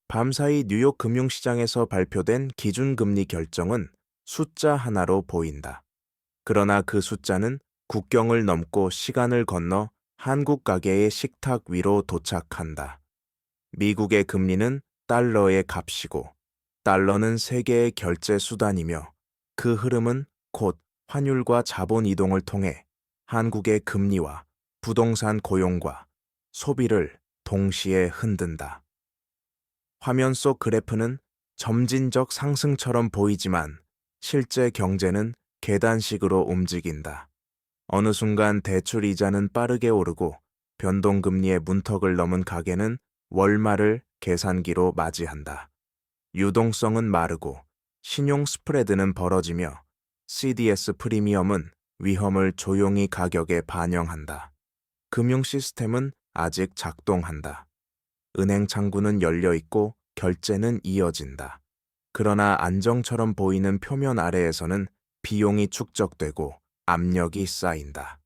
밤사이 뉴욕 금융시장에서 발표된 기준금리 결정은 숫자 하나로 보인다. 그러나 그 숫자는 국경을 넘고 시간을 건너 한국 가게의 식탁 위로 도착한다. 미국의 금리는 달러의 값이고 달러는 세계의 결제 수단이며 그 흐름은 곧 환율과 자본 이동을 통해 한국의 금리와 부동산 고용과 소비를 동시에 흔든다. 화면 속 그래프는 점진적 상승처럼 보이지만 실제 경제는 계단식으로 움직인다. 어느 순간 대출 이자는 빠르게 오르고 변동금리의 문턱을 넘은 가계는 월말을 계산기로 맞이한다. 유동성은 마르고 신용 스프레드는 벌어지며 CDS 프리미엄은 위험을 조용히 가격에 반영한다. 금융 시스템은 아직 작동한다. 은행 창구는 열려 있고 결제는 이어진다. 그러나 안정처럼 보이는 표면 아래에서는 비용이 축적되고 압력이 쌓인다.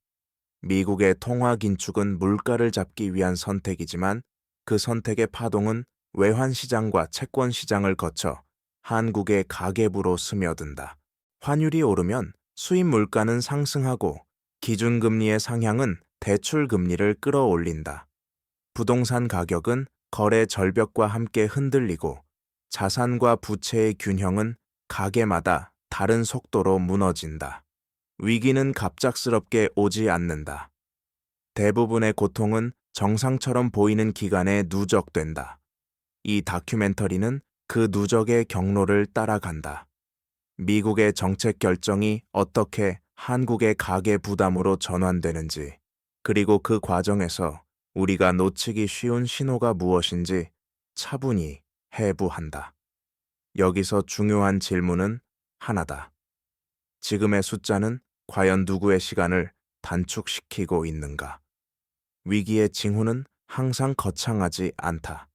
미국의 통화 긴축은 물가를 잡기 위한 선택이지만 그 선택의 파동은 외환시장과 채권시장을 거쳐 한국의 가계부로 스며든다. 환율이 오르면 수입 물가는 상승하고 기준금리의 상향은 대출금리를 끌어올린다. 부동산 가격은 거래 절벽과 함께 흔들리고 자산과 부채의 균형은 가게마다 다른 속도로 무너진다. 위기는 갑작스럽게 오지 않는다. 대부분의 고통은 정상처럼 보이는 기간에 누적된다. 이 다큐멘터리는 그 누적의 경로를 따라간다. 미국의 정책 결정이 어떻게 한국의 가계 부담으로 전환되는지, 그리고 그 과정에서 우리가 놓치기 쉬운 신호가 무엇인지 차분히 해부한다. 여기서 중요한 질문은 하나다. 지금의 숫자는 과연 누구의 시간을 단축시키고 있는가? 위기의 징후는 항상 거창하지 않다.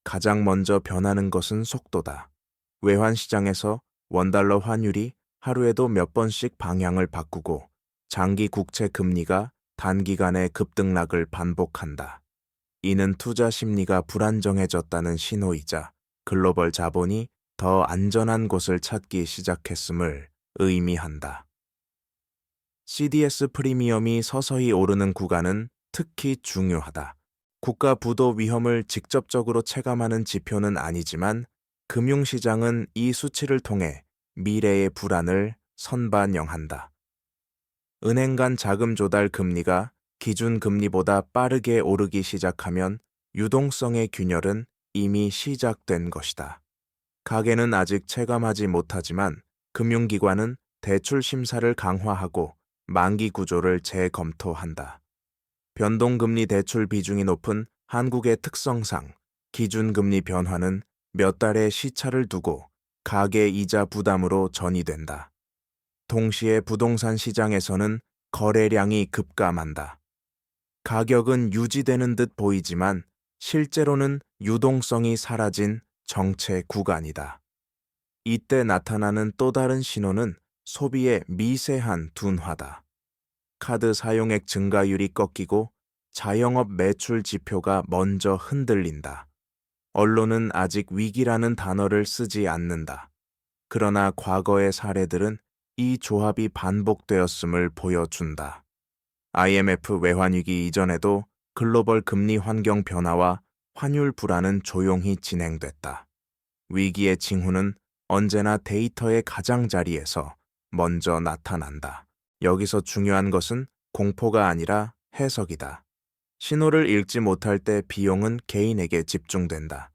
가장 먼저 변하는 것은 속도다. 외환시장에서 원달러 환율이 하루에도 몇 번씩 방향을 바꾸고 장기 국채 금리가 단기간에 급등락을 반복한다. 이는 투자 심리가 불안정해졌다는 신호이자 글로벌 자본이 더 안전한 곳을 찾기 시작했음을 의미한다. CDS 프리미엄이 서서히 오르는 구간은 특히 중요하다. 국가 부도 위험을 직접적으로 체감하는 지표는 아니지만 금융시장은 이 수치를 통해 미래의 불안을 선반영한다. 은행 간 자금 조달 금리가 기준금리보다 빠르게 오르기 시작하면 유동성의 균열은 이미 시작된 것이다. 가계는 아직 체감하지 못하지만 금융기관은 대출 심사를 강화하고 만기 구조를 재검토한다. 변동금리 대출 비중이 높은 한국의 특성상 기준금리 변화는 몇 달의 시차를 두고 가계 이자 부담으로 전이된다. 동시에 부동산 시장에서는 거래량이 급감한다. 가격은 유지되는 듯 보이지만 실제로는 유동성이 사라진 정체 구간이다. 이때 나타나는 또 다른 신호는 소비의 미세한 둔화다. 카드 사용액 증가율이 꺾이고 자영업 매출 지표가 먼저 흔들린다. 언론은 아직 위기라는 단어를 쓰지 않는다. 그러나 과거의 사례들은 이 조합이 반복되었음을 보여준다. IMF 외환위기 이전에도 글로벌 금리 환경 변화와 환율 불안은 조용히 진행됐다. 위기의 징후는 언제나 데이터의 가장자리에서 먼저 나타난다. 여기서 중요한 것은 공포가 아니라 해석이다. 신호를 읽지 못할 때 비용은 개인에게 집중된다.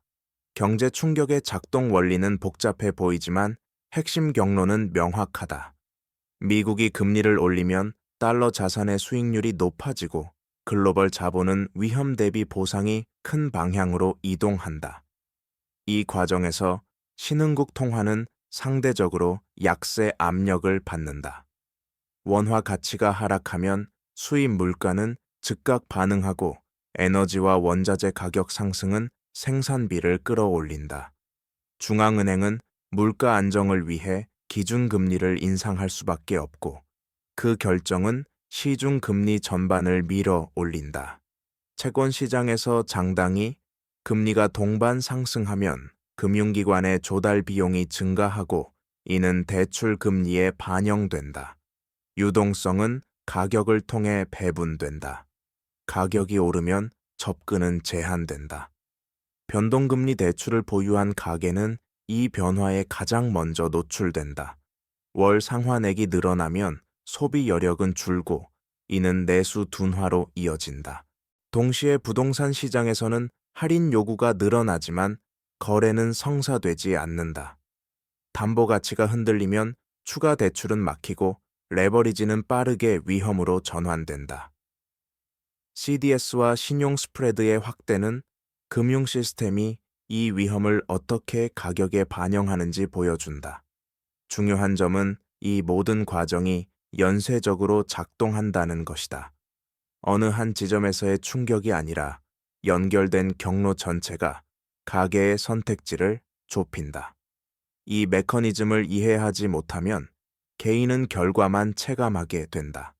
경제 충격의 작동 원리는 복잡해 보이지만 핵심 경로는 명확하다. 미국이 금리를 올리면 달러 자산의 수익률이 높아지고 글로벌 자본은 위험 대비 보상이 큰 방향으로 이동한다. 이 과정에서 신흥국 통화는 상대적으로 약세 압력을 받는다. 원화 가치가 하락하면 수입 물가는 즉각 반응하고 에너지와 원자재 가격 상승은 생산비를 끌어올린다. 중앙은행은 물가 안정을 위해 기준금리를 인상할 수밖에 없고 그 결정은 시중금리 전반을 밀어 올린다. 채권 시장에서 장당이 금리가 동반 상승하면 금융기관의 조달 비용이 증가하고 이는 대출 금리에 반영된다. 유동성은 가격을 통해 배분된다. 가격이 오르면 접근은 제한된다. 변동금리 대출을 보유한 가계는 이 변화에 가장 먼저 노출된다. 월 상환액이 늘어나면 소비 여력은 줄고 이는 내수 둔화로 이어진다. 동시에 부동산 시장에서는 할인 요구가 늘어나지만 거래는 성사되지 않는다. 담보 가치가 흔들리면 추가 대출은 막히고 레버리지는 빠르게 위험으로 전환된다. CDS와 신용 스프레드의 확대는 금융 시스템이 이 위험을 어떻게 가격에 반영하는지 보여준다. 중요한 점은 이 모든 과정이 연쇄적으로 작동한다는 것이다. 어느 한 지점에서의 충격이 아니라 연결된 경로 전체가 가계의 선택지를 좁힌다. 이 메커니즘을 이해하지 못하면 개인은 결과만 체감하게 된다.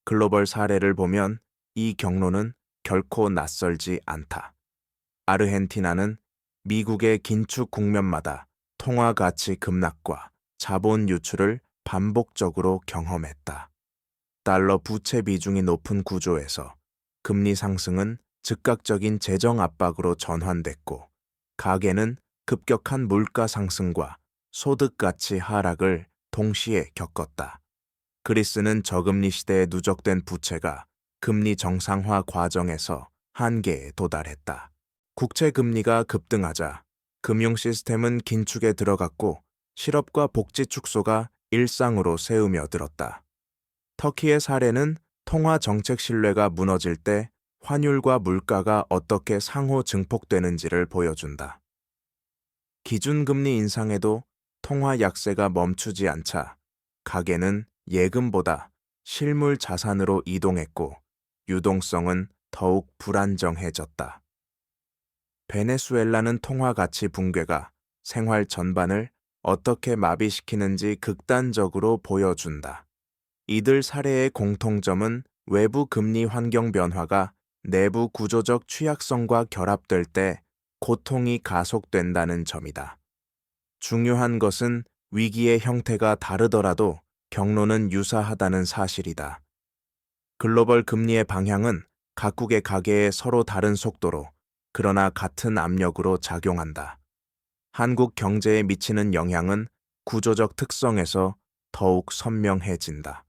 글로벌 사례를 보면 이 경로는 결코 낯설지 않다. 아르헨티나는 미국의 긴축 국면마다 통화 가치 급락과 자본 유출을 반복적으로 경험했다. 달러 부채 비중이 높은 구조에서 금리 상승은 즉각적인 재정 압박으로 전환됐고 가계는 급격한 물가 상승과 소득 가치 하락을 동시에 겪었다. 그리스는 저금리 시대에 누적된 부채가 금리 정상화 과정에서 한계에 도달했다. 국채 금리가 급등하자 금융 시스템은 긴축에 들어갔고 실업과 복지 축소가 일상으로 새으며들었다. 터키의 사례는 통화 정책 신뢰가 무너질 때 환율과 물가가 어떻게 상호 증폭되는지를 보여준다. 기준금리 인상에도 통화 약세가 멈추지 않자 가계는 예금보다 실물 자산으로 이동했고 유동성은 더욱 불안정해졌다. 베네수엘라는 통화 가치 붕괴가 생활 전반을 어떻게 마비시키는지 극단적으로 보여준다. 이들 사례의 공통점은 외부 금리 환경 변화가 내부 구조적 취약성과 결합될 때 고통이 가속된다는 점이다. 중요한 것은 위기의 형태가 다르더라도 경로는 유사하다는 사실이다. 글로벌 금리의 방향은 각국의 가계에 서로 다른 속도로 그러나 같은 압력으로 작용한다. 한국 경제에 미치는 영향은 구조적 특성에서 더욱 선명해진다.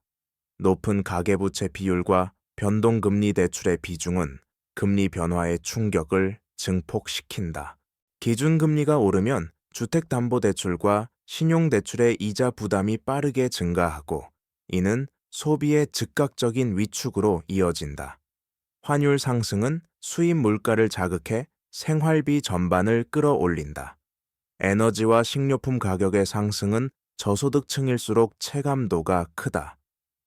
높은 가계부채 비율과 변동금리 대출의 비중은 금리 변화의 충격을 증폭시킨다. 기준금리가 오르면 주택담보대출과 신용대출의 이자 부담이 빠르게 증가하고 이는 소비의 즉각적인 위축으로 이어진다. 환율 상승은 수입 물가를 자극해 생활비 전반을 끌어올린다. 에너지와 식료품 가격의 상승은 저소득층일수록 체감도가 크다.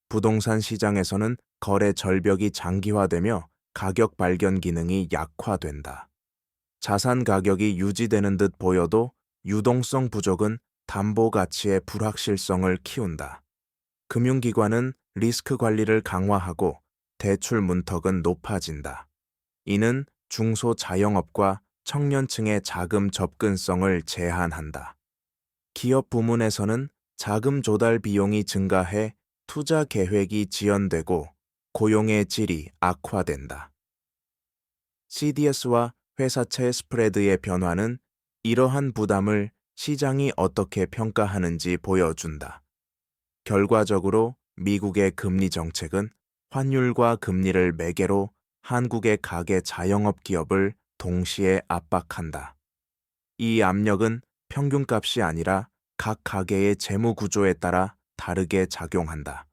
부동산 시장에서는 거래 절벽이 장기화되며 가격 발견 기능이 약화된다. 자산 가격이 유지되는 듯 보여도 유동성 부족은 담보 가치의 불확실성을 키운다. 금융기관은 리스크 관리를 강화하고 대출 문턱은 높아진다. 이는 중소자영업과 청년층의 자금 접근성을 제한한다. 기업 부문에서는 자금 조달 비용이 증가해 투자 계획이 지연되고 고용의 질이 악화된다. CDS와 회사채 스프레드의 변화는 이러한 부담을 시장이 어떻게 평가하는지 보여준다. 결과적으로 미국의 금리 정책은 환율과 금리를 매개로 한국의 가계 자영업 기업을 동시에 압박한다. 이 압력은 평균값이 아니라 각 가계의 재무 구조에 따라 다르게 작용한다.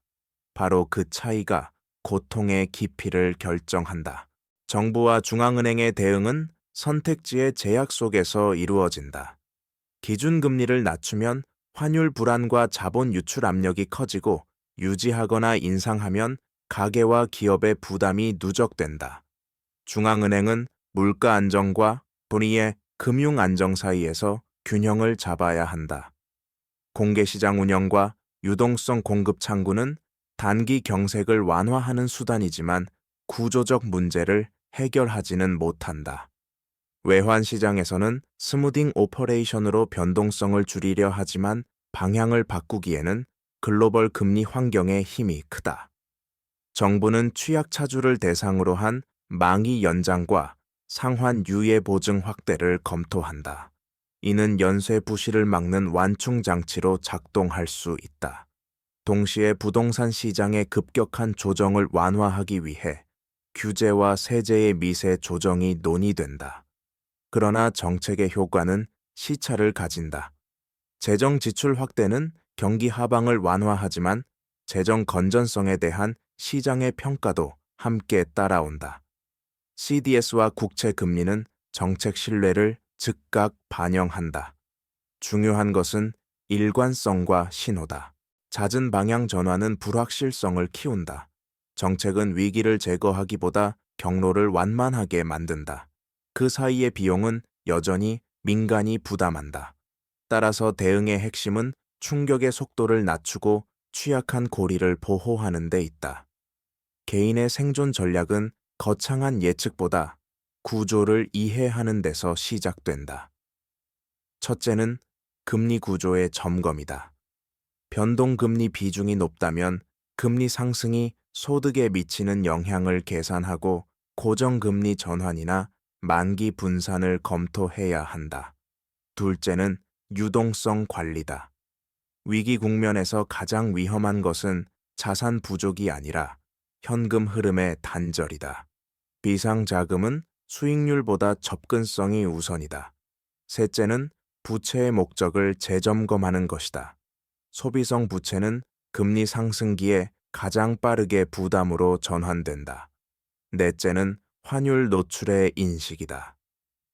바로 그 차이가 고통의 깊이를 결정한다. 정부와 중앙은행의 대응은 선택지의 제약 속에서 이루어진다. 기준금리를 낮추면 환율 불안과 자본 유출 압력이 커지고 유지하거나 인상하면 가계와 기업의 부담이 누적된다. 중앙은행은 물가 안정과 분위의 금융 안정 사이에서 균형을 잡아야 한다. 공개시장 운영과 유동성 공급 창구는 단기 경색을 완화하는 수단이지만 구조적 문제를 해결하지는 못한다. 외환 시장에서는 스무딩 오퍼레이션으로 변동성을 줄이려 하지만 방향을 바꾸기에는 글로벌 금리 환경의 힘이 크다. 정부는 취약차주를 대상으로 한 망이 연장과 상환 유예 보증 확대를 검토한다. 이는 연쇄 부실을 막는 완충 장치로 작동할 수 있다. 동시에 부동산 시장의 급격한 조정을 완화하기 위해 규제와 세제의 미세 조정이 논의된다. 그러나 정책의 효과는 시차를 가진다. 재정 지출 확대는 경기 하방을 완화하지만 재정 건전성에 대한 시장의 평가도 함께 따라온다. CDS와 국채 금리는 정책 신뢰를 즉각 반영한다. 중요한 것은 일관성과 신호다. 잦은 방향 전환은 불확실성을 키운다. 정책은 위기를 제거하기보다 경로를 완만하게 만든다. 그 사이의 비용은 여전히 민간이 부담한다. 따라서 대응의 핵심은 충격의 속도를 낮추고 취약한 고리를 보호하는 데 있다. 개인의 생존 전략은 거창한 예측보다 구조를 이해하는 데서 시작된다. 첫째는 금리 구조의 점검이다. 변동금리 비중이 높다면 금리 상승이 소득에 미치는 영향을 계산하고 고정금리 전환이나 만기 분산을 검토해야 한다. 둘째는 유동성 관리다. 위기 국면에서 가장 위험한 것은 자산 부족이 아니라 현금 흐름의 단절이다. 비상자금은 수익률보다 접근성이 우선이다. 셋째는 부채의 목적을 재점검하는 것이다. 소비성 부채는 금리 상승기에 가장 빠르게 부담으로 전환된다. 넷째는 환율 노출의 인식이다.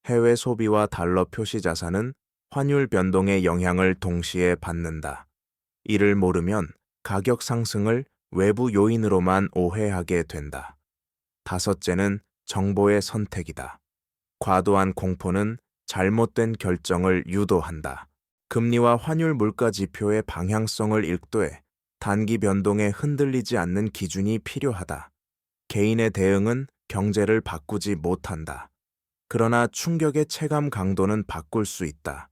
해외 소비와 달러 표시 자산은 환율 변동의 영향을 동시에 받는다. 이를 모르면 가격 상승을 외부 요인으로만 오해하게 된다. 다섯째는 정보의 선택이다. 과도한 공포는 잘못된 결정을 유도한다. 금리와 환율 물가 지표의 방향성을 읽되 단기 변동에 흔들리지 않는 기준이 필요하다. 개인의 대응은 경제를 바꾸지 못한다. 그러나 충격의 체감 강도는 바꿀 수 있다.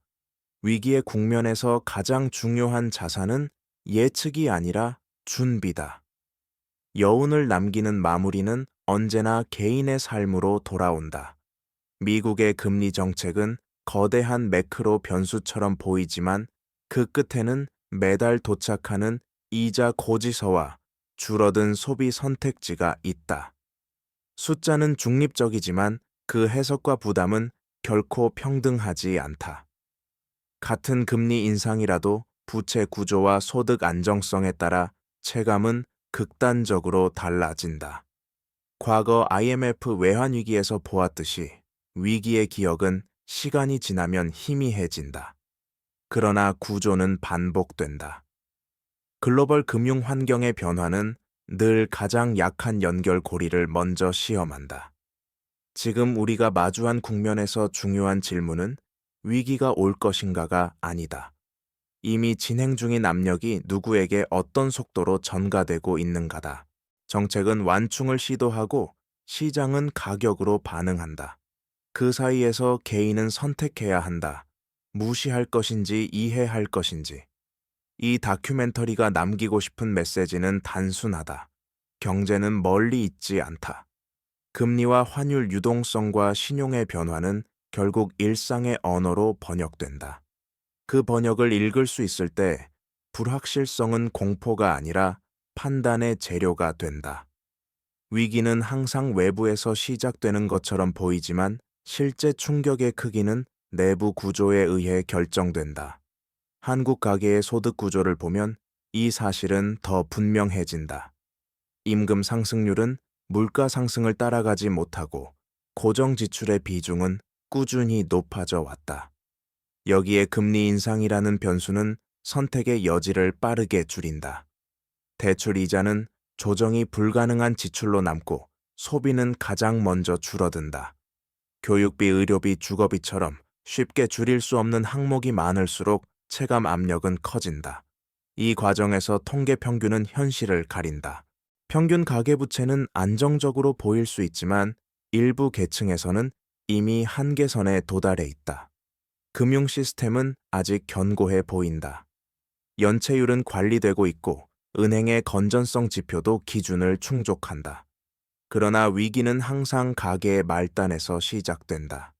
위기의 국면에서 가장 중요한 자산은 예측이 아니라 준비다. 여운을 남기는 마무리는 언제나 개인의 삶으로 돌아온다. 미국의 금리 정책은 거대한 매크로 변수처럼 보이지만 그 끝에는 매달 도착하는 이자 고지서와 줄어든 소비 선택지가 있다. 숫자는 중립적이지만 그 해석과 부담은 결코 평등하지 않다. 같은 금리 인상이라도 부채 구조와 소득 안정성에 따라 체감은 극단적으로 달라진다. 과거 IMF 외환위기에서 보았듯이 위기의 기억은 시간이 지나면 희미해진다. 그러나 구조는 반복된다. 글로벌 금융 환경의 변화는 늘 가장 약한 연결고리를 먼저 시험한다. 지금 우리가 마주한 국면에서 중요한 질문은 위기가 올 것인가가 아니다. 이미 진행 중인 압력이 누구에게 어떤 속도로 전가되고 있는가다. 정책은 완충을 시도하고 시장은 가격으로 반응한다. 그 사이에서 개인은 선택해야 한다. 무시할 것인지 이해할 것인지. 이 다큐멘터리가 남기고 싶은 메시지는 단순하다. 경제는 멀리 있지 않다. 금리와 환율 유동성과 신용의 변화는 결국 일상의 언어로 번역된다. 그 번역을 읽을 수 있을 때 불확실성은 공포가 아니라 판단의 재료가 된다. 위기는 항상 외부에서 시작되는 것처럼 보이지만 실제 충격의 크기는 내부 구조에 의해 결정된다. 한국 가계의 소득 구조를 보면 이 사실은 더 분명해진다. 임금 상승률은 물가 상승을 따라가지 못하고 고정 지출의 비중은 꾸준히 높아져 왔다. 여기에 금리 인상이라는 변수는 선택의 여지를 빠르게 줄인다. 대출 이자는 조정이 불가능한 지출로 남고 소비는 가장 먼저 줄어든다. 교육비, 의료비, 주거비처럼 쉽게 줄일 수 없는 항목이 많을수록 체감 압력은 커진다. 이 과정에서 통계 평균은 현실을 가린다. 평균 가계부채는 안정적으로 보일 수 있지만 일부 계층에서는 이미 한계선에 도달해 있다. 금융 시스템은 아직 견고해 보인다. 연체율은 관리되고 있고 은행의 건전성 지표도 기준을 충족한다. 그러나 위기는 항상 가계의 말단에서 시작된다.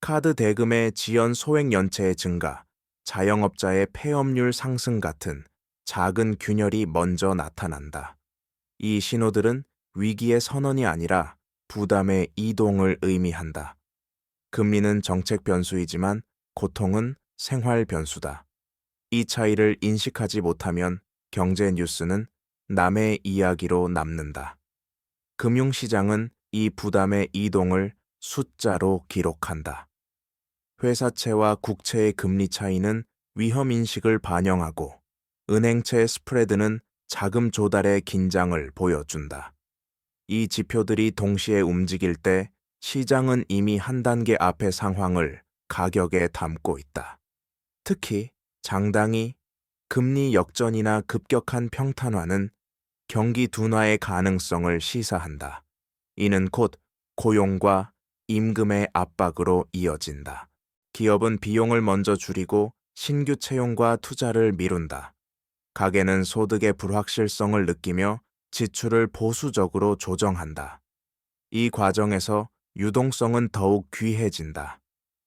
카드 대금의 지연 소액 연체의 증가, 자영업자의 폐업률 상승 같은 작은 균열이 먼저 나타난다. 이 신호들은 위기의 선언이 아니라 부담의 이동을 의미한다. 금리는 정책 변수이지만 고통은 생활 변수다. 이 차이를 인식하지 못하면 경제 뉴스는 남의 이야기로 남는다. 금융시장은 이 부담의 이동을 숫자로 기록한다. 회사채와 국채의 금리 차이는 위험인식을 반영하고 은행채 스프레드는 자금 조달의 긴장을 보여준다. 이 지표들이 동시에 움직일 때 시장은 이미 한 단계 앞의 상황을 가격에 담고 있다. 특히 장당이 금리 역전이나 급격한 평탄화는 경기 둔화의 가능성을 시사한다. 이는 곧 고용과 임금의 압박으로 이어진다. 기업은 비용을 먼저 줄이고 신규 채용과 투자를 미룬다. 가게는 소득의 불확실성을 느끼며 지출을 보수적으로 조정한다. 이 과정에서 유동성은 더욱 귀해진다.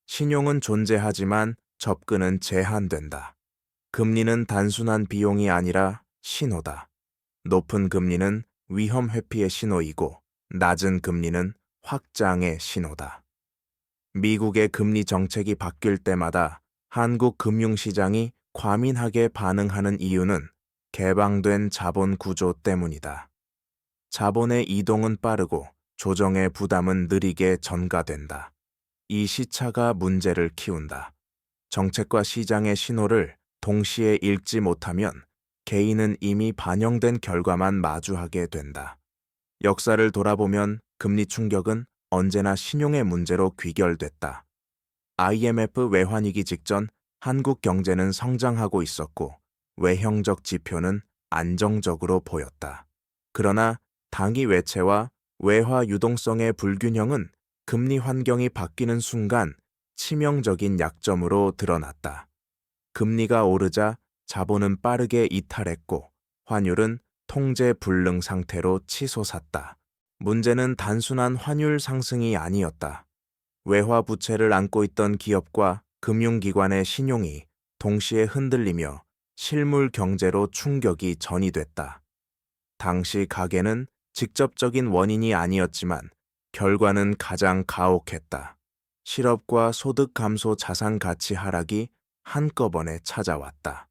신용은 존재하지만 접근은 제한된다. 금리는 단순한 비용이 아니라 신호다. 높은 금리는 위험 회피의 신호이고 낮은 금리는 확장의 신호다. 미국의 금리 정책이 바뀔 때마다 한국 금융시장이 과민하게 반응하는 이유는 개방된 자본 구조 때문이다. 자본의 이동은 빠르고 조정의 부담은 느리게 전가된다. 이 시차가 문제를 키운다. 정책과 시장의 신호를 동시에 읽지 못하면 개인은 이미 반영된 결과만 마주하게 된다. 역사를 돌아보면 금리 충격은 언제나 신용의 문제로 귀결됐다. IMF 외환위기 직전 한국 경제는 성장하고 있었고 외형적 지표는 안정적으로 보였다. 그러나 당위 외채와 외화 유동성의 불균형은 금리 환경이 바뀌는 순간 치명적인 약점으로 드러났다. 금리가 오르자 자본은 빠르게 이탈했고 환율은 통제 불능 상태로 치솟았다. 문제는 단순한 환율 상승이 아니었다. 외화 부채를 안고 있던 기업과 금융기관의 신용이 동시에 흔들리며 실물 경제로 충격이 전이됐다. 당시 가계는 직접적인 원인이 아니었지만 결과는 가장 가혹했다. 실업과 소득 감소 자산 가치 하락이 한꺼번에 찾아왔다.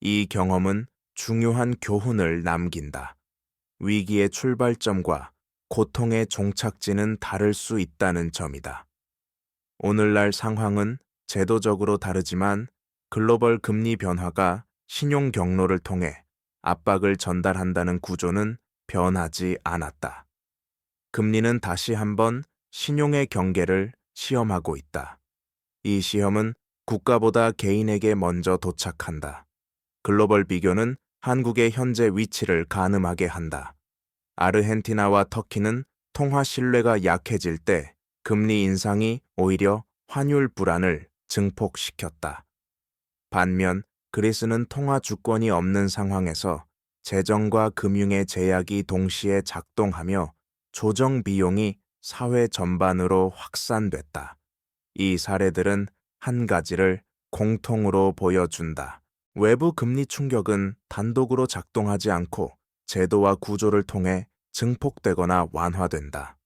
이 경험은 중요한 교훈을 남긴다. 위기의 출발점과 고통의 종착지는 다를 수 있다는 점이다. 오늘날 상황은 제도적으로 다르지만 글로벌 금리 변화가 신용 경로를 통해 압박을 전달한다는 구조는 변하지 않았다. 금리는 다시 한번 신용의 경계를 시험하고 있다. 이 시험은 국가보다 개인에게 먼저 도착한다. 글로벌 비교는 한국의 현재 위치를 가늠하게 한다. 아르헨티나와 터키는 통화 신뢰가 약해질 때 금리 인상이 오히려 환율 불안을 증폭시켰다. 반면 그리스는 통화 주권이 없는 상황에서 재정과 금융의 제약이 동시에 작동하며 조정 비용이 사회 전반으로 확산됐다. 이 사례들은 한 가지를 공통으로 보여준다. 외부 금리 충격은 단독으로 작동하지 않고 제도와 구조를 통해 증폭되거나 완화된다.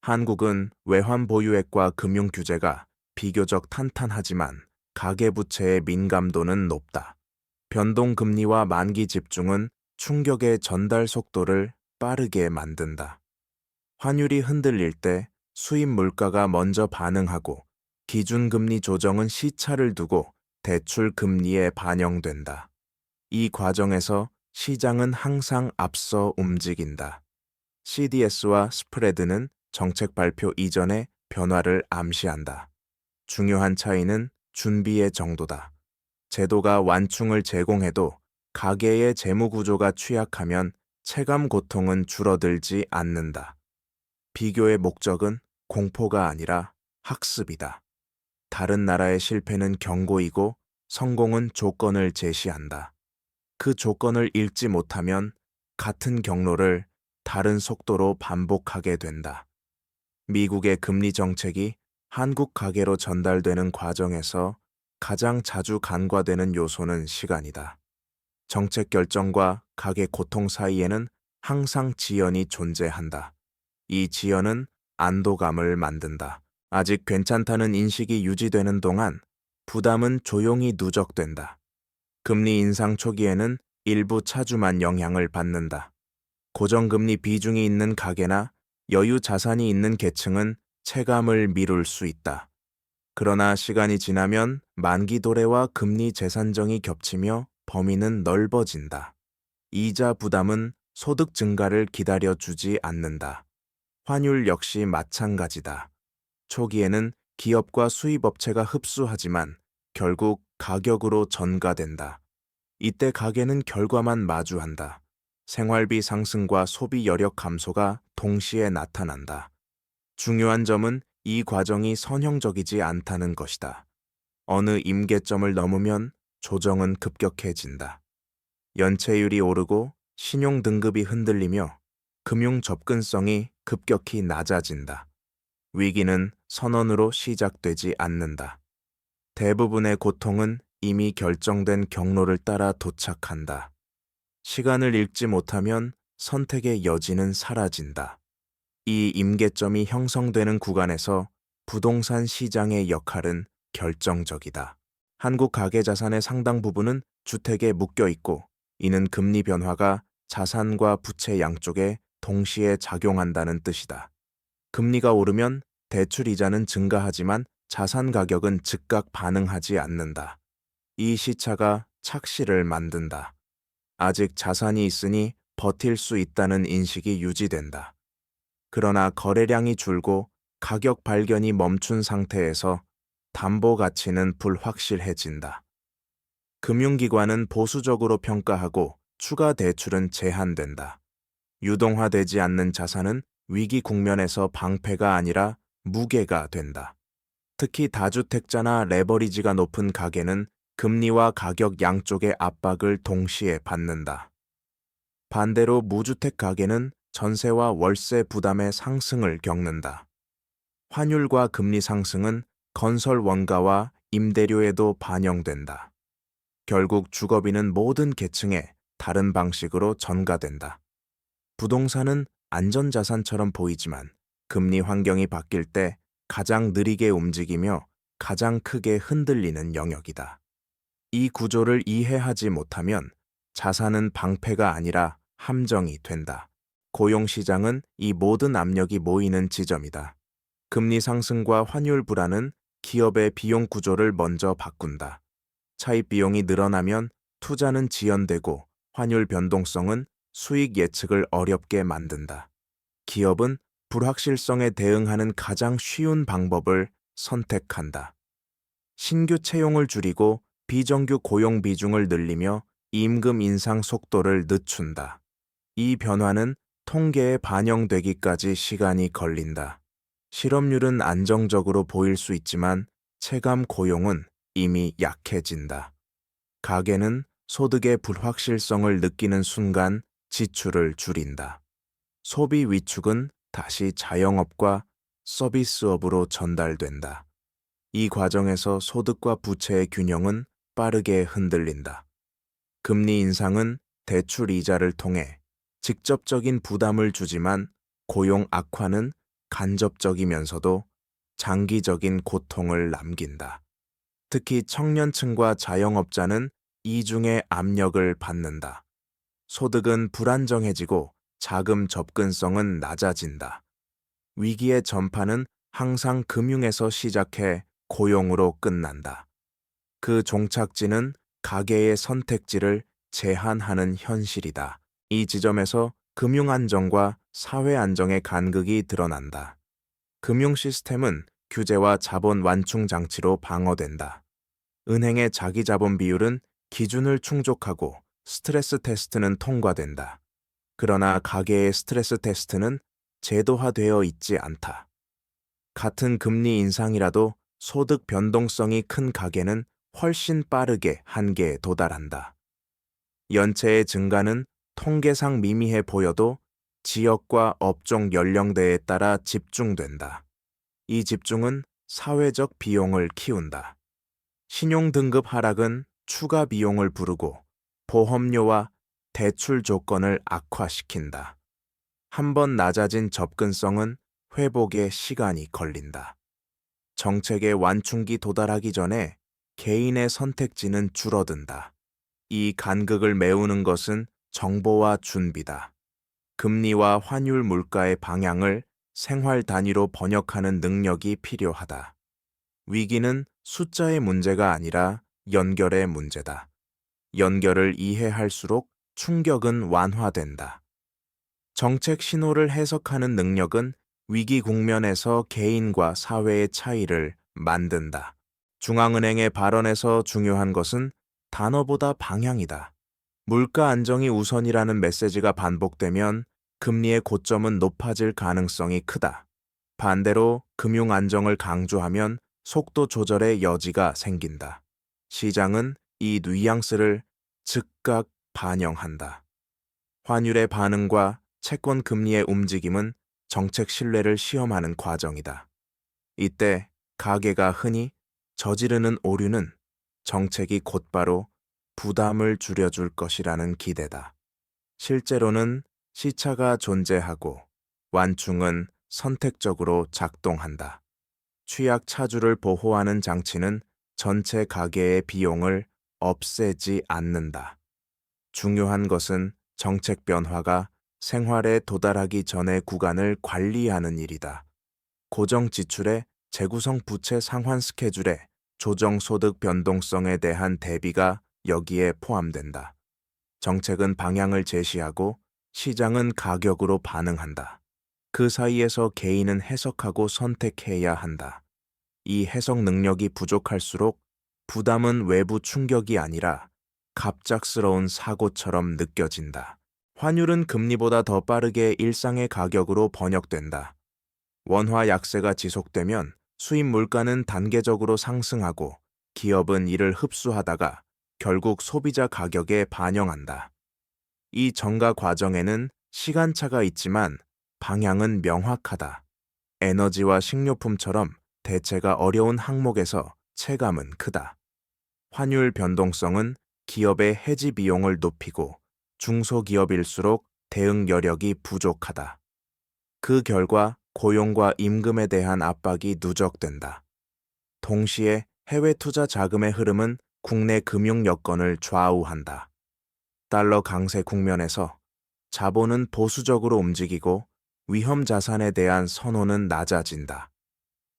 한국은 외환 보유액과 금융 규제가 비교적 탄탄하지만 가계부채의 민감도는 높다. 변동금리와 만기 집중은 충격의 전달 속도를 빠르게 만든다. 환율이 흔들릴 때 수입 물가가 먼저 반응하고 기준금리 조정은 시차를 두고 대출 금리에 반영된다. 이 과정에서 시장은 항상 앞서 움직인다. CDS와 스프레드는 정책 발표 이전의 변화를 암시한다. 중요한 차이는 준비의 정도다. 제도가 완충을 제공해도 가계의 재무 구조가 취약하면 체감 고통은 줄어들지 않는다. 비교의 목적은 공포가 아니라 학습이다. 다른 나라의 실패는 경고이고 성공은 조건을 제시한다. 그 조건을 읽지 못하면 같은 경로를 다른 속도로 반복하게 된다. 미국의 금리 정책이 한국 가계로 전달되는 과정에서 가장 자주 간과되는 요소는 시간이다. 정책 결정과 가계 고통 사이에는 항상 지연이 존재한다. 이 지연은 안도감을 만든다. 아직 괜찮다는 인식이 유지되는 동안 부담은 조용히 누적된다. 금리 인상 초기에는 일부 차주만 영향을 받는다. 고정금리 비중이 있는 가계나 여유 자산이 있는 계층은 체감을 미룰 수 있다. 그러나 시간이 지나면 만기 도래와 금리 재산정이 겹치며 범위는 넓어진다. 이자 부담은 소득 증가를 기다려주지 않는다. 환율 역시 마찬가지다. 초기에는 기업과 수입업체가 흡수하지만 결국 가격으로 전가된다. 이때 가계는 결과만 마주한다. 생활비 상승과 소비 여력 감소가 동시에 나타난다. 중요한 점은 이 과정이 선형적이지 않다는 것이다. 어느 임계점을 넘으면 조정은 급격해진다. 연체율이 오르고 신용 등급이 흔들리며 금융 접근성이 급격히 낮아진다. 위기는 선언으로 시작되지 않는다. 대부분의 고통은 이미 결정된 경로를 따라 도착한다. 시간을 읽지 못하면 선택의 여지는 사라진다. 이 임계점이 형성되는 구간에서 부동산 시장의 역할은 결정적이다. 한국 가계자산의 상당 부분은 주택에 묶여 있고, 이는 금리 변화가 자산과 부채 양쪽에 동시에 작용한다는 뜻이다. 금리가 오르면 대출 이자는 증가하지만 자산 가격은 즉각 반응하지 않는다. 이 시차가 착시를 만든다. 아직 자산이 있으니 버틸 수 있다는 인식이 유지된다. 그러나 거래량이 줄고 가격 발견이 멈춘 상태에서 담보 가치는 불확실해진다. 금융기관은 보수적으로 평가하고 추가 대출은 제한된다. 유동화되지 않는 자산은 위기 국면에서 방패가 아니라 무게가 된다. 특히 다주택자나 레버리지가 높은 가계는 금리와 가격 양쪽의 압박을 동시에 받는다. 반대로 무주택 가계는 전세와 월세 부담의 상승을 겪는다. 환율과 금리 상승은 건설 원가와 임대료에도 반영된다. 결국 주거비는 모든 계층에 다른 방식으로 전가된다. 부동산은 안전자산처럼 보이지만 금리 환경이 바뀔 때 가장 느리게 움직이며 가장 크게 흔들리는 영역이다. 이 구조를 이해하지 못하면 자산은 방패가 아니라 함정이 된다. 고용시장은 이 모든 압력이 모이는 지점이다. 금리 상승과 환율 불안은 기업의 비용 구조를 먼저 바꾼다. 차입 비용이 늘어나면 투자는 지연되고 환율 변동성은 수익 예측을 어렵게 만든다. 기업은 불확실성에 대응하는 가장 쉬운 방법을 선택한다. 신규 채용을 줄이고 비정규 고용 비중을 늘리며 임금 인상 속도를 늦춘다. 이 변화는 통계에 반영되기까지 시간이 걸린다. 실업률은 안정적으로 보일 수 있지만 체감 고용은 이미 약해진다. 가계는 소득의 불확실성을 느끼는 순간 지출을 줄인다. 소비 위축은 다시 자영업과 서비스업으로 전달된다. 이 과정에서 소득과 부채의 균형은 빠르게 흔들린다. 금리 인상은 대출 이자를 통해 직접적인 부담을 주지만 고용 악화는 간접적이면서도 장기적인 고통을 남긴다. 특히 청년층과 자영업자는 이중의 압력을 받는다. 소득은 불안정해지고 자금 접근성은 낮아진다. 위기의 전파는 항상 금융에서 시작해 고용으로 끝난다. 그 종착지는 가계의 선택지를 제한하는 현실이다. 이 지점에서 금융 안정과 사회 안정의 간극이 드러난다. 금융 시스템은 규제와 자본 완충 장치로 방어된다. 은행의 자기 자본 비율은 기준을 충족하고 스트레스 테스트는 통과된다. 그러나 가계의 스트레스 테스트는 제도화되어 있지 않다. 같은 금리 인상이라도 소득 변동성이 큰 가계는 훨씬 빠르게 한계에 도달한다. 연체의 증가는 통계상 미미해 보여도 지역과 업종 연령대에 따라 집중된다. 이 집중은 사회적 비용을 키운다. 신용등급 하락은 추가 비용을 부르고 보험료와 대출 조건을 악화시킨다. 한번 낮아진 접근성은 회복에 시간이 걸린다. 정책의 완충기 도달하기 전에 개인의 선택지는 줄어든다. 이 간극을 메우는 것은 정보와 준비다. 금리와 환율 물가의 방향을 생활 단위로 번역하는 능력이 필요하다. 위기는 숫자의 문제가 아니라 연결의 문제다. 연결을 이해할수록 충격은 완화된다. 정책 신호를 해석하는 능력은 위기 국면에서 개인과 사회의 차이를 만든다. 중앙은행의 발언에서 중요한 것은 단어보다 방향이다. 물가 안정이 우선이라는 메시지가 반복되면 금리의 고점은 높아질 가능성이 크다. 반대로 금융 안정을 강조하면 속도 조절의 여지가 생긴다. 시장은 이 뉘앙스를 즉각 반영한다. 환율의 반응과 채권 금리의 움직임은 정책 신뢰를 시험하는 과정이다. 이때 가계가 흔히 저지르는 오류는 정책이 곧바로 부담을 줄여줄 것이라는 기대다. 실제로는 시차가 존재하고 완충은 선택적으로 작동한다. 취약차주를 보호하는 장치는 전체 가계의 비용을 없애지 않는다. 중요한 것은 정책 변화가 생활에 도달하기 전의 구간을 관리하는 일이다. 고정 지출의 재구성 부채 상환 스케줄에 조정 소득 변동성에 대한 대비가 여기에 포함된다. 정책은 방향을 제시하고 시장은 가격으로 반응한다. 그 사이에서 개인은 해석하고 선택해야 한다. 이 해석 능력이 부족할수록 부담은 외부 충격이 아니라 갑작스러운 사고처럼 느껴진다. 환율은 금리보다 더 빠르게 일상의 가격으로 번역된다. 원화 약세가 지속되면 수입 물가는 단계적으로 상승하고 기업은 이를 흡수하다가 결국 소비자 가격에 반영한다. 이 전가 과정에는 시간차가 있지만 방향은 명확하다. 에너지와 식료품처럼 대체가 어려운 항목에서 체감은 크다. 환율 변동성은 기업의 해지 비용을 높이고 중소기업일수록 대응 여력이 부족하다. 그 결과 고용과 임금에 대한 압박이 누적된다. 동시에 해외 투자 자금의 흐름은 국내 금융 여건을 좌우한다. 달러 강세 국면에서 자본은 보수적으로 움직이고 위험 자산에 대한 선호는 낮아진다.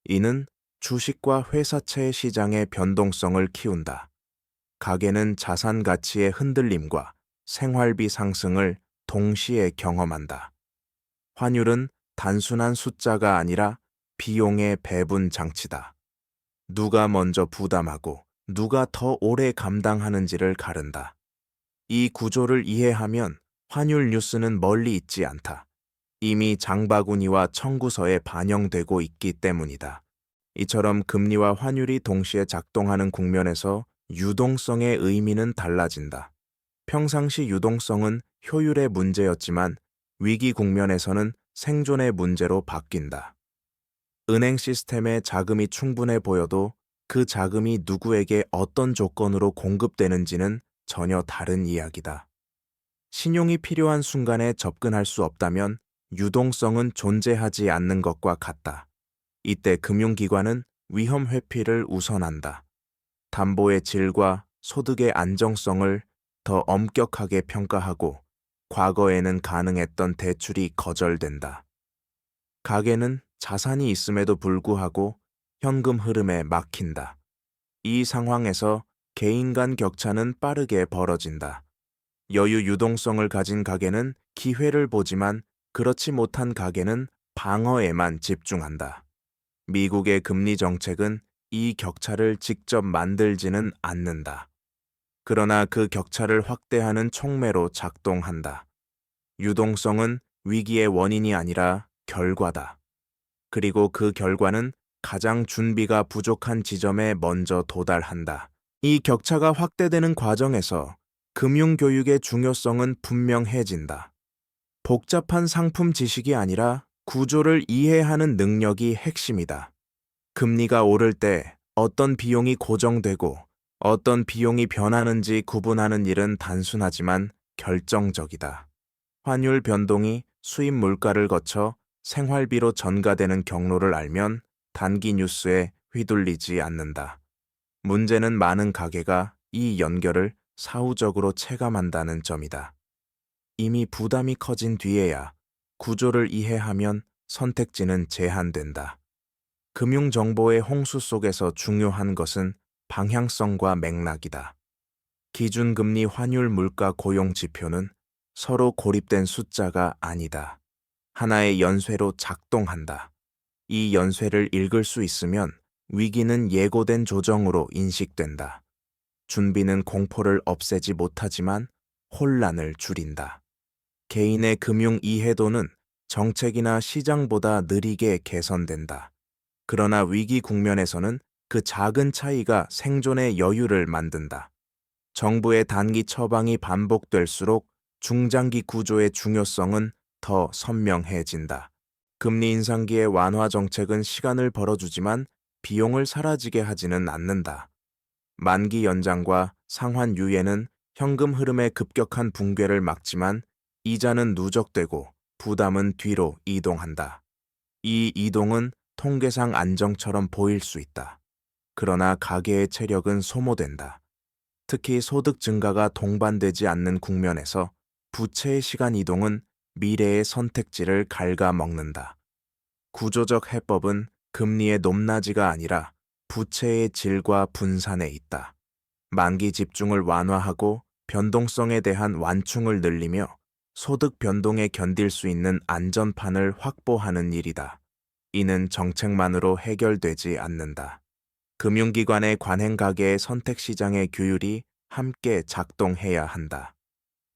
이는 주식과 회사채 시장의 변동성을 키운다. 가계는 자산 가치의 흔들림과 생활비 상승을 동시에 경험한다. 환율은 단순한 숫자가 아니라 비용의 배분 장치다. 누가 먼저 부담하고 누가 더 오래 감당하는지를 가른다. 이 구조를 이해하면 환율 뉴스는 멀리 있지 않다. 이미 장바구니와 청구서에 반영되고 있기 때문이다. 이처럼 금리와 환율이 동시에 작동하는 국면에서 유동성의 의미는 달라진다. 평상시 유동성은 효율의 문제였지만 위기 국면에서는 생존의 문제로 바뀐다. 은행 시스템에 자금이 충분해 보여도 그 자금이 누구에게 어떤 조건으로 공급되는지는 전혀 다른 이야기다. 신용이 필요한 순간에 접근할 수 없다면 유동성은 존재하지 않는 것과 같다. 이때 금융기관은 위험 회피를 우선한다. 담보의 질과 소득의 안정성을 더 엄격하게 평가하고 과거에는 가능했던 대출이 거절된다. 가계는 자산이 있음에도 불구하고 현금 흐름에 막힌다. 이 상황에서 개인 간 격차는 빠르게 벌어진다. 여유 유동성을 가진 가계는 기회를 보지만 그렇지 못한 가계는 방어에만 집중한다. 미국의 금리 정책은 이 격차를 직접 만들지는 않는다. 그러나 그 격차를 확대하는 촉매로 작동한다. 유동성은 위기의 원인이 아니라 결과다. 그리고 그 결과는 가장 준비가 부족한 지점에 먼저 도달한다. 이 격차가 확대되는 과정에서 금융교육의 중요성은 분명해진다. 복잡한 상품 지식이 아니라 구조를 이해하는 능력이 핵심이다. 금리가 오를 때 어떤 비용이 고정되고 어떤 비용이 변하는지 구분하는 일은 단순하지만 결정적이다. 환율 변동이 수입 물가를 거쳐 생활비로 전가되는 경로를 알면 단기 뉴스에 휘둘리지 않는다. 문제는 많은 가게가 이 연결을 사후적으로 체감한다는 점이다. 이미 부담이 커진 뒤에야 구조를 이해하면 선택지는 제한된다. 금융정보의 홍수 속에서 중요한 것은 방향성과 맥락이다. 기준금리 환율 물가 고용 지표는 서로 고립된 숫자가 아니다. 하나의 연쇄로 작동한다. 이 연쇄를 읽을 수 있으면 위기는 예고된 조정으로 인식된다. 준비는 공포를 없애지 못하지만 혼란을 줄인다. 개인의 금융 이해도는 정책이나 시장보다 느리게 개선된다. 그러나 위기 국면에서는 그 작은 차이가 생존의 여유를 만든다. 정부의 단기 처방이 반복될수록 중장기 구조의 중요성은 더 선명해진다. 금리 인상기의 완화 정책은 시간을 벌어주지만 비용을 사라지게 하지는 않는다. 만기 연장과 상환 유예는 현금 흐름의 급격한 붕괴를 막지만 이자는 누적되고 부담은 뒤로 이동한다. 이 이동은 통계상 안정처럼 보일 수 있다. 그러나 가계의 체력은 소모된다. 특히 소득 증가가 동반되지 않는 국면에서 부채의 시간 이동은 미래의 선택지를 갉아먹는다. 구조적 해법은 금리의 높낮이가 아니라 부채의 질과 분산에 있다. 만기 집중을 완화하고 변동성에 대한 완충을 늘리며 소득 변동에 견딜 수 있는 안전판을 확보하는 일이다. 이는 정책만으로 해결되지 않는다. 금융기관의 관행가계의 선택시장의 규율이 함께 작동해야 한다.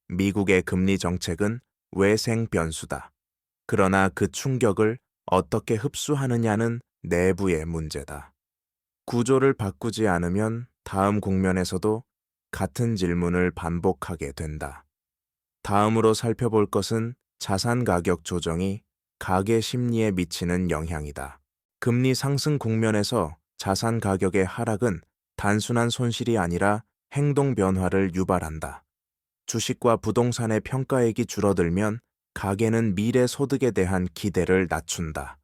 미국의 금리 정책은 외생 변수다. 그러나 그 충격을 어떻게 흡수하느냐는 내부의 문제다. 구조를 바꾸지 않으면 다음 국면에서도 같은 질문을 반복하게 된다. 다음으로 살펴볼 것은 자산 가격 조정이 가계 심리에 미치는 영향이다. 금리 상승 국면에서 자산 가격의 하락은 단순한 손실이 아니라 행동 변화를 유발한다. 주식과 부동산의 평가액이 줄어들면 가계는 미래 소득에 대한 기대를 낮춘다.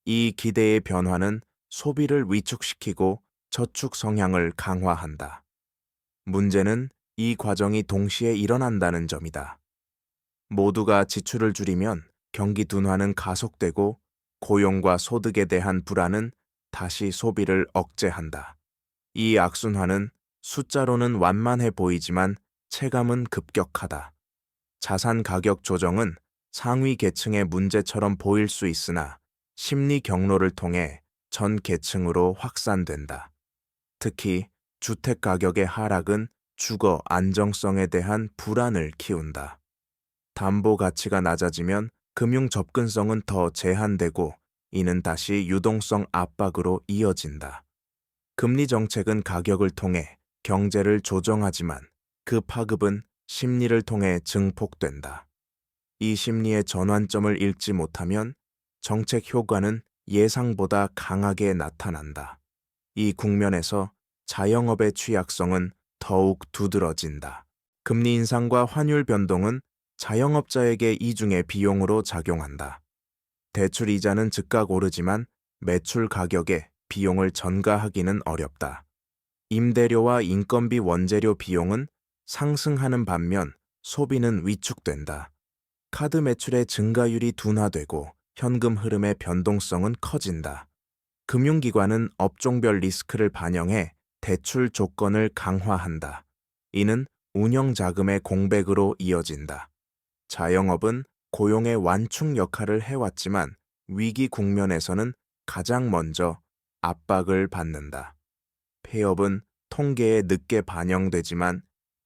이 기대의 변화는 소비를 위축시키고 저축 성향을 강화한다. 문제는 이 과정이 동시에 일어난다는 점이다. 모두가 지출을 줄이면 경기 둔화는 가속되고 고용과 소득에 대한 불안은 다시 소비를 억제한다. 이 악순환은 숫자로는 완만해 보이지만 체감은 급격하다. 자산 가격 조정은 상위 계층의 문제처럼 보일 수 있으나 심리 경로를 통해 전 계층으로 확산된다. 특히 주택 가격의 하락은 주거 안정성에 대한 불안을 키운다. 담보 가치가 낮아지면 금융 접근성은 더 제한되고 이는 다시 유동성 압박으로 이어진다. 금리 정책은 가격을 통해 경제를 조정하지만 그 파급은 심리를 통해 증폭된다. 이 심리의 전환점을 읽지 못하면 정책 효과는 예상보다 강하게 나타난다. 이 국면에서 자영업의 취약성은 더욱 두드러진다. 금리 인상과 환율 변동은 자영업자에게 이중의 비용으로 작용한다. 대출 이자는 즉각 오르지만 매출 가격에 비용을 전가하기는 어렵다. 임대료와 인건비 원재료 비용은 상승하는 반면 소비는 위축된다. 카드 매출의 증가율이 둔화되고 현금 흐름의 변동성은 커진다. 금융기관은 업종별 리스크를 반영해 대출 조건을 강화한다. 이는 운영 자금의 공백으로 이어진다. 자영업은 고용의 완충 역할을 해왔지만 위기 국면에서는 가장 먼저 압박을 받는다. 폐업은 통계에 늦게 반영되지만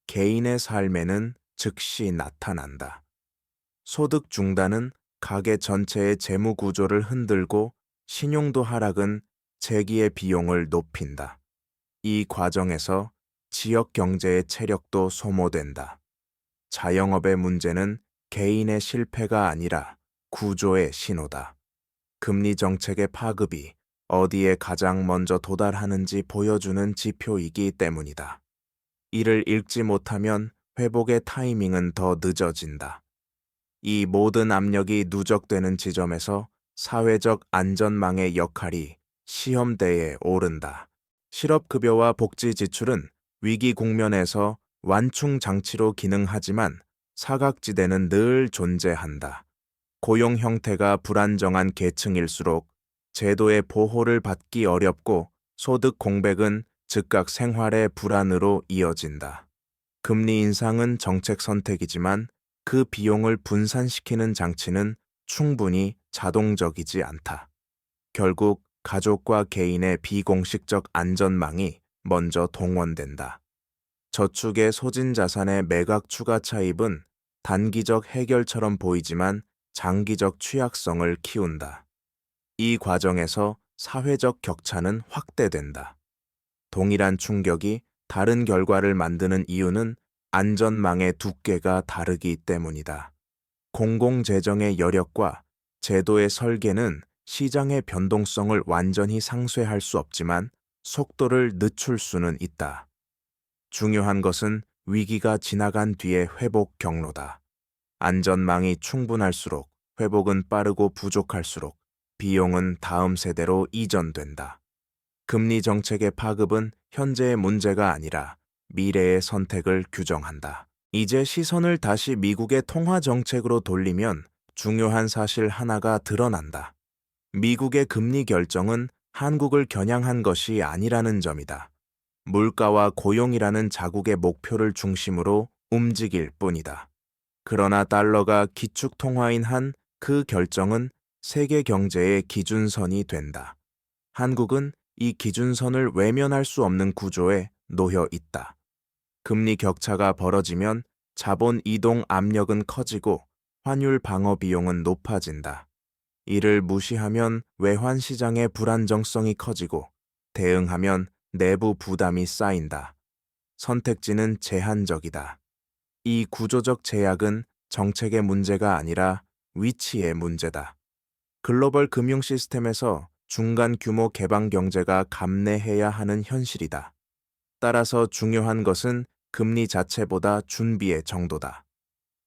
개인의 삶에는 즉시 나타난다. 소득 중단은 가계 전체의 재무 구조를 흔들고 신용도 하락은 재기의 비용을 높인다. 이 과정에서 지역 경제의 체력도 소모된다. 자영업의 문제는 개인의 실패가 아니라 구조의 신호다. 금리 정책의 파급이 어디에 가장 먼저 도달하는지 보여주는 지표이기 때문이다. 이를 읽지 못하면 회복의 타이밍은 더 늦어진다. 이 모든 압력이 누적되는 지점에서 사회적 안전망의 역할이 시험대에 오른다. 실업급여와 복지 지출은 위기 국면에서 완충 장치로 기능하지만 사각지대는 늘 존재한다. 고용 형태가 불안정한 계층일수록 제도의 보호를 받기 어렵고 소득 공백은 즉각 생활의 불안으로 이어진다. 금리 인상은 정책 선택이지만 그 비용을 분산시키는 장치는 충분히 자동적이지 않다. 결국 가족과 개인의 비공식적 안전망이 먼저 동원된다. 저축의 소진 자산의 매각 추가 차입은 단기적 해결처럼 보이지만 장기적 취약성을 키운다. 이 과정에서 사회적 격차는 확대된다. 동일한 충격이 다른 결과를 만드는 이유는 안전망의 두께가 다르기 때문이다. 공공재정의 여력과 제도의 설계는 시장의 변동성을 완전히 상쇄할 수 없지만 속도를 늦출 수는 있다. 중요한 것은 위기가 지나간 뒤의 회복 경로다. 안전망이 충분할수록 회복은 빠르고 부족할수록 비용은 다음 세대로 이전된다. 금리 정책의 파급은 현재의 문제가 아니라 미래의 선택을 규정한다. 이제 시선을 다시 미국의 통화 정책으로 돌리면 중요한 사실 하나가 드러난다. 미국의 금리 결정은 한국을 겨냥한 것이 아니라는 점이다. 물가와 고용이라는 자국의 목표를 중심으로 움직일 뿐이다. 그러나 달러가 기축 통화인 한 그 결정은 세계 경제의 기준선이 된다. 한국은 이 기준선을 외면할 수 없는 구조에 놓여 있다. 금리 격차가 벌어지면 자본 이동 압력은 커지고 환율 방어 비용은 높아진다. 이를 무시하면 외환 시장의 불안정성이 커지고 대응하면 내부 부담이 쌓인다. 선택지는 제한적이다. 이 구조적 제약은 정책의 문제가 아니라 위치의 문제다. 글로벌 금융 시스템에서 중간 규모 개방 경제가 감내해야 하는 현실이다. 따라서 중요한 것은 금리 자체보다 준비의 정도다.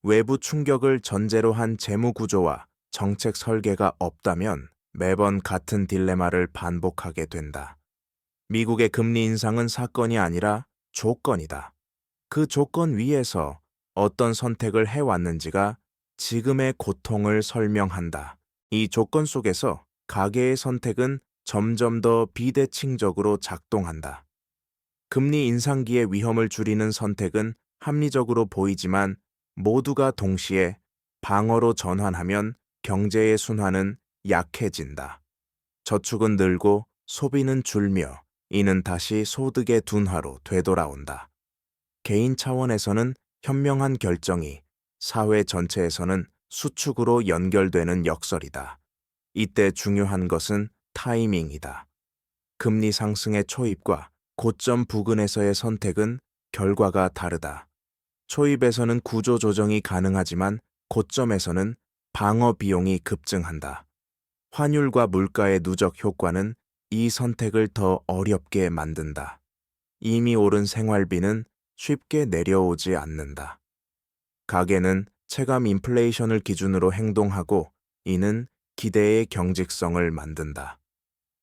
외부 충격을 전제로 한 재무 구조와 정책 설계가 없다면 매번 같은 딜레마를 반복하게 된다. 미국의 금리 인상은 사건이 아니라 조건이다. 그 조건 위에서 어떤 선택을 해왔는지가 지금의 고통을 설명한다. 이 조건 속에서 가계의 선택은 점점 더 비대칭적으로 작동한다. 금리 인상기의 위험을 줄이는 선택은 합리적으로 보이지만 모두가 동시에 방어로 전환하면 경제의 순환은 약해진다. 저축은 늘고 소비는 줄며 이는 다시 소득의 둔화로 되돌아온다. 개인 차원에서는 현명한 결정이 사회 전체에서는 수축으로 연결되는 역설이다. 이때 중요한 것은 타이밍이다. 금리 상승의 초입과 고점 부근에서의 선택은 결과가 다르다. 초입에서는 구조 조정이 가능하지만 고점에서는 방어 비용이 급증한다. 환율과 물가의 누적 효과는 이 선택을 더 어렵게 만든다. 이미 오른 생활비는 쉽게 내려오지 않는다. 가계는 체감 인플레이션을 기준으로 행동하고 이는 기대의 경직성을 만든다.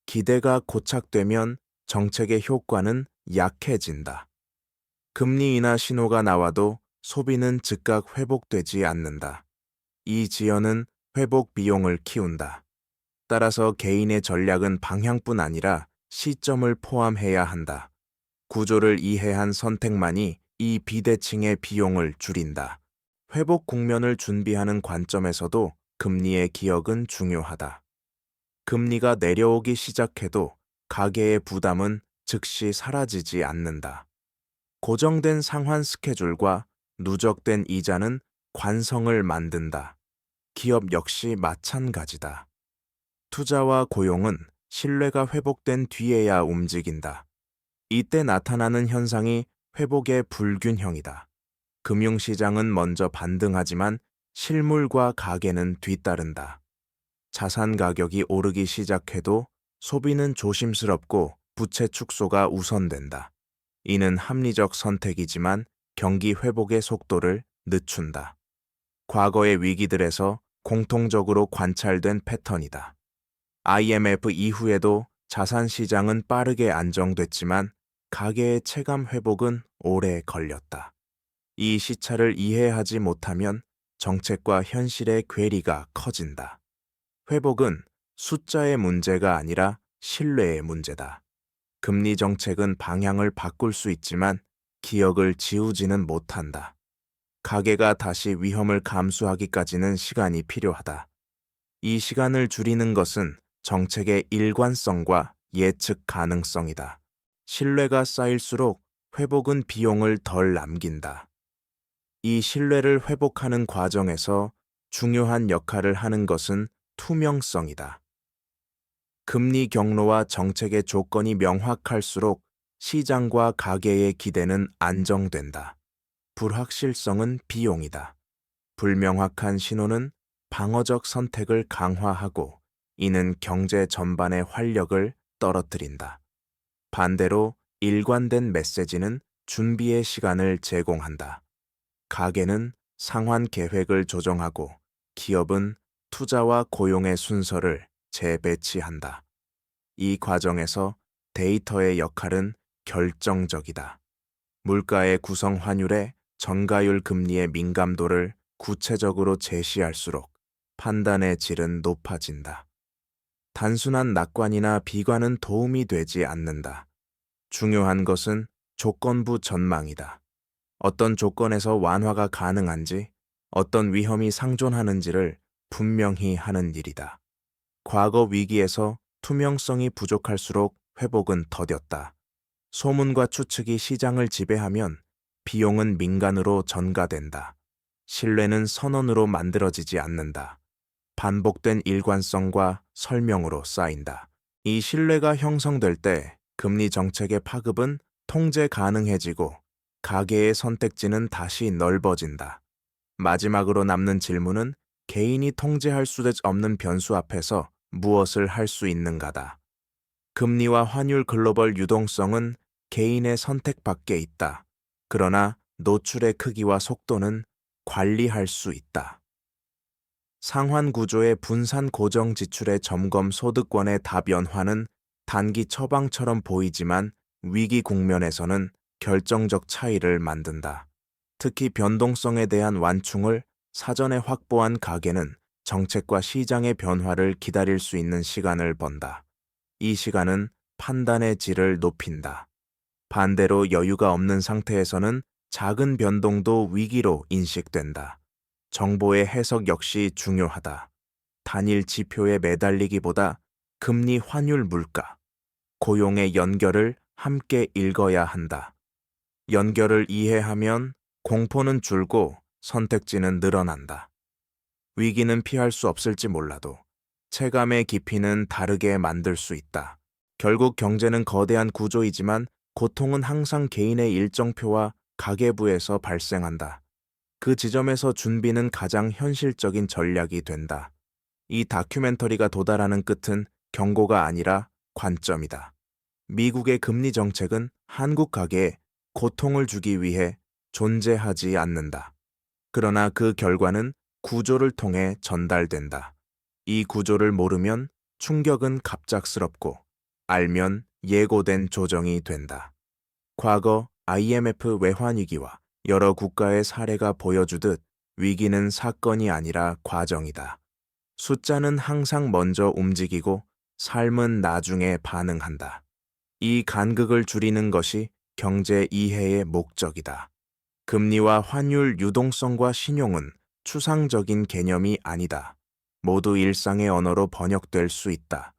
기대가 고착되면 정책의 효과는 약해진다. 금리 인하 신호가 나와도 소비는 즉각 회복되지 않는다. 이 지연은 회복 비용을 키운다. 따라서 개인의 전략은 방향뿐 아니라 시점을 포함해야 한다. 구조를 이해한 선택만이 이 비대칭의 비용을 줄인다. 회복 국면을 준비하는 관점에서도 금리의 기억은 중요하다. 금리가 내려오기 시작해도 가계의 부담은 즉시 사라지지 않는다. 고정된 상환 스케줄과 누적된 이자는 관성을 만든다. 기업 역시 마찬가지다. 투자와 고용은 신뢰가 회복된 뒤에야 움직인다. 이때 나타나는 현상이 회복의 불균형이다. 금융시장은 먼저 반등하지만 실물과 가계는 뒤따른다. 자산 가격이 오르기 시작해도 소비는 조심스럽고 부채 축소가 우선된다. 이는 합리적 선택이지만 경기 회복의 속도를 늦춘다. 과거의 위기들에서 공통적으로 관찰된 패턴이다. IMF 이후에도 자산 시장은 빠르게 안정됐지만 가계의 체감 회복은 오래 걸렸다. 이 시차를 이해하지 못하면 정책과 현실의 괴리가 커진다. 회복은 숫자의 문제가 아니라 신뢰의 문제다. 금리 정책은 방향을 바꿀 수 있지만 기억을 지우지는 못한다. 가계가 다시 위험을 감수하기까지는 시간이 필요하다. 이 시간을 줄이는 것은 정책의 일관성과 예측 가능성이다. 신뢰가 쌓일수록 회복은 비용을 덜 남긴다. 이 신뢰를 회복하는 과정에서 중요한 역할을 하는 것은 투명성이다. 금리 경로와 정책의 조건이 명확할수록 시장과 가계의 기대는 안정된다. 불확실성은 비용이다. 불명확한 신호는 방어적 선택을 강화하고 이는 경제 전반의 활력을 떨어뜨린다. 반대로 일관된 메시지는 준비의 시간을 제공한다. 가계는 상환 계획을 조정하고 기업은 투자와 고용의 순서를 재배치한다. 이 과정에서 데이터의 역할은 결정적이다. 물가의 구성 환율에 전가율 금리의 민감도를 구체적으로 제시할수록 판단의 질은 높아진다. 단순한 낙관이나 비관은 도움이 되지 않는다. 중요한 것은 조건부 전망이다. 어떤 조건에서 완화가 가능한지, 어떤 위험이 상존하는지를 분명히 하는 일이다. 과거 위기에서 투명성이 부족할수록 회복은 더뎠다. 소문과 추측이 시장을 지배하면 비용은 민간으로 전가된다. 신뢰는 선언으로 만들어지지 않는다. 반복된 일관성과 설명으로 쌓인다. 이 신뢰가 형성될 때 금리 정책의 파급은 통제 가능해지고 가계의 선택지는 다시 넓어진다. 마지막으로 남는 질문은 개인이 통제할 수 없는 변수 앞에서 무엇을 할 수 있는가다. 금리와 환율 글로벌 유동성은 개인의 선택 밖에 있다. 그러나 노출의 크기와 속도는 관리할 수 있다. 상환 구조의 분산 고정 지출의 점검 소득권의 다변화는 단기 처방처럼 보이지만 위기 국면에서는 결정적 차이를 만든다. 특히 변동성에 대한 완충을 사전에 확보한 가계는 정책과 시장의 변화를 기다릴 수 있는 시간을 번다. 이 시간은 판단의 질을 높인다. 반대로 여유가 없는 상태에서는 작은 변동도 위기로 인식된다. 정보의 해석 역시 중요하다. 단일 지표에 매달리기보다 금리 환율 물가, 고용의 연결을 함께 읽어야 한다. 연결을 이해하면 공포는 줄고 선택지는 늘어난다. 위기는 피할 수 없을지 몰라도 체감의 깊이는 다르게 만들 수 있다. 결국 경제는 거대한 구조이지만 고통은 항상 개인의 일정표와 가계부에서 발생한다. 그 지점에서 준비는 가장 현실적인 전략이 된다. 이 다큐멘터리가 도달하는 끝은 경고가 아니라 관점이다. 미국의 금리 정책은 한국 가계에 고통을 주기 위해 존재하지 않는다. 그러나 그 결과는 구조를 통해 전달된다. 이 구조를 모르면 충격은 갑작스럽고 알면 예고된 조정이 된다. 과거 IMF 외환위기와 여러 국가의 사례가 보여주듯 위기는 사건이 아니라 과정이다. 숫자는 항상 먼저 움직이고 삶은 나중에 반응한다. 이 간극을 줄이는 것이 경제 이해의 목적이다. 금리와 환율 유동성과 신용은 추상적인 개념이 아니다. 모두 일상의 언어로 번역될 수 있다.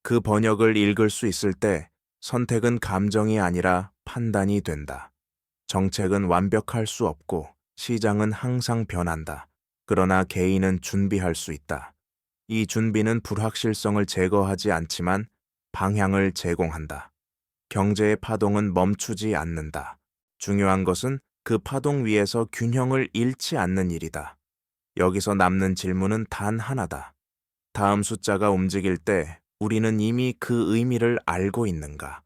그 번역을 읽을 수 있을 때 선택은 감정이 아니라 판단이 된다. 정책은 완벽할 수 없고 시장은 항상 변한다. 그러나 개인은 준비할 수 있다. 이 준비는 불확실성을 제거하지 않지만 방향을 제공한다. 경제의 파동은 멈추지 않는다. 중요한 것은 그 파동 위에서 균형을 잃지 않는 일이다. 여기서 남는 질문은 단 하나다. 다음 숫자가 움직일 때 우리는 이미 그 의미를 알고 있는가?